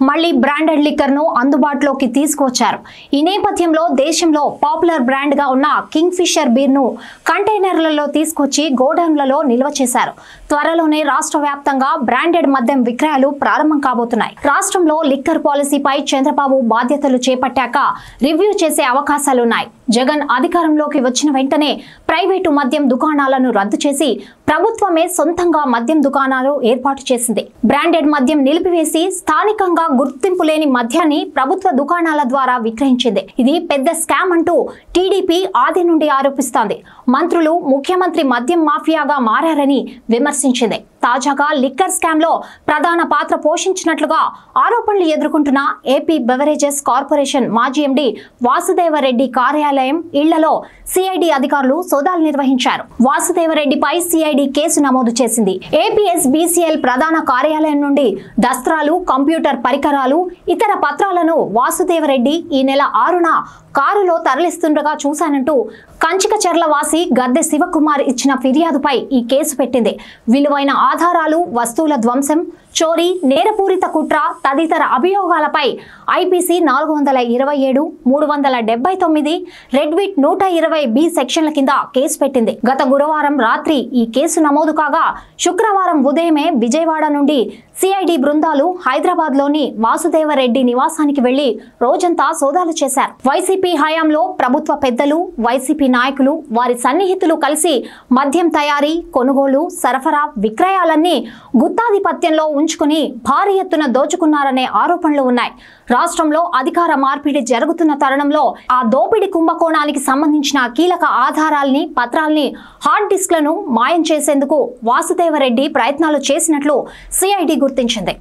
మళ్ళీ branded liquor ను అందుబాటులోకి తీసుకువచ్చారు. ఈ నేపథ్యంలో దేశంలో పాపులర్ బ్రాండ్ గా ఉన్న కింగ్ ఫిషర్ బీర్ ను కంటైనర్లలో తీసుకొచ్చి గోడౌన్లలో నిల్వ చేశారు. త్వరలోనే రాష్ట్ర వ్యాప్తంగా బ్రాండెడ్ మద్యం విక్రయాలు ప్రారంభం కాబోతున్నాయి. రాష్ట్రంలో లిక్కర్ పాలసీపై చంద్రబాబు బాధ్యతలు చేపట్టాక రివ్యూ చేసే అవకాశాలున్నాయి. జగన్ అధికారంలోకి వచ్చిన వెంటనే ప్రైవేటు మద్యం దుకాణాలను రద్దు చేసి ప్రభుత్వమే సొంతంగా మద్యం దుకాణాలు ఏర్పాటు చేసింది. బ్రాండెడ్ మద్యం నిలిపివేసి స్థానికంగా గుర్తింపు లేని మద్యాన్ని ప్రభుత్వ దుకాణాల ద్వారా విక్రయించింది. ఇది పెద్ద స్కామ్ అంటూ టీడీపీ ఆది నుండి ఆరోపిస్తోంది. మంత్రులు ముఖ్యమంత్రి మద్యం మాఫియాగా మారారని విమర్శించింది. తాజాగా లిక్కర్ స్కామ్ లో ప్రధాన పాత్ర పోషించినట్లుగా ఆరోపణలు ఎదుర్కొంటున్న ఏపీ బెవరేజెస్ కార్పొరేషన్ మాజీ ఎండీ వాసుదేవరెడ్డి కార్యాలయం ఇళ్లలో సిఐడి అధికారులు సోదాలు నిర్వహించారు. వాసుదేవరెడ్డిపై సిఐడి కేసు నమోదు చేసింది. ఏపీఎస్బీసీఎల్ ప్రధాన కార్యాలయం నుండి దస్త్రాలు, కంప్యూటర్ పరికరాలు, ఇతర పత్రాలను వాసుదేవరెడ్డి ఈ నెల 6న కారులో తరలిస్తుండగా చూశానంటూ కంచికచర్ల వాసి గద్దె శివకుమార్ ఇచ్చిన ఫిర్యాదుపై ఈ కేసు పెట్టింది. విలువైన ఆధారాలు, వస్తువుల ధ్వంసం, చోరీ, నేరపూరిత కుట్ర తదితర అభియోగాలపై ఐపీసీ 427, 379, రెడ్విట్ 120B సెక్షన్ల కింద కేసు పెట్టింది. గత గురువారం రాత్రి ఈ కేసు నమోదు కాగా శుక్రవారం ఉదయమే విజయవాడ నుండి సిఐడి బృందాలు హైదరాబాద్ లోని వాసుదేవరెడ్డి నివాసానికి వెళ్లి రోజంతా సోదాలు చేశారు. వైసీపీ హయాంలో ప్రభుత్వ పెద్దలు, వైసీపీ నాయకులు, వారి సన్నిహితులు కలిసి మద్యం తయారీ, కొనుగోలు, సరఫరా, విక్రయాలన్నీ గుత్తాధిపత్యంలో ఉంచుకుని భారీ ఎత్తున దోచుకున్నారనే ఆరోపణలు ఉన్నాయి. రాష్ట్రంలో అధికార మార్పిడి జరుగుతున్న తరుణంలో ఆ దోపిడీ కుంభకోణానికి సంబంధించిన కీలక ఆధారాల్ని, పత్రాల్ని, హార్డ్ డిస్క్లను మాయం చేసేందుకు వాసుదేవరెడ్డి ప్రయత్నాలు చేసినట్లు సిఐడి గుర్తించింది.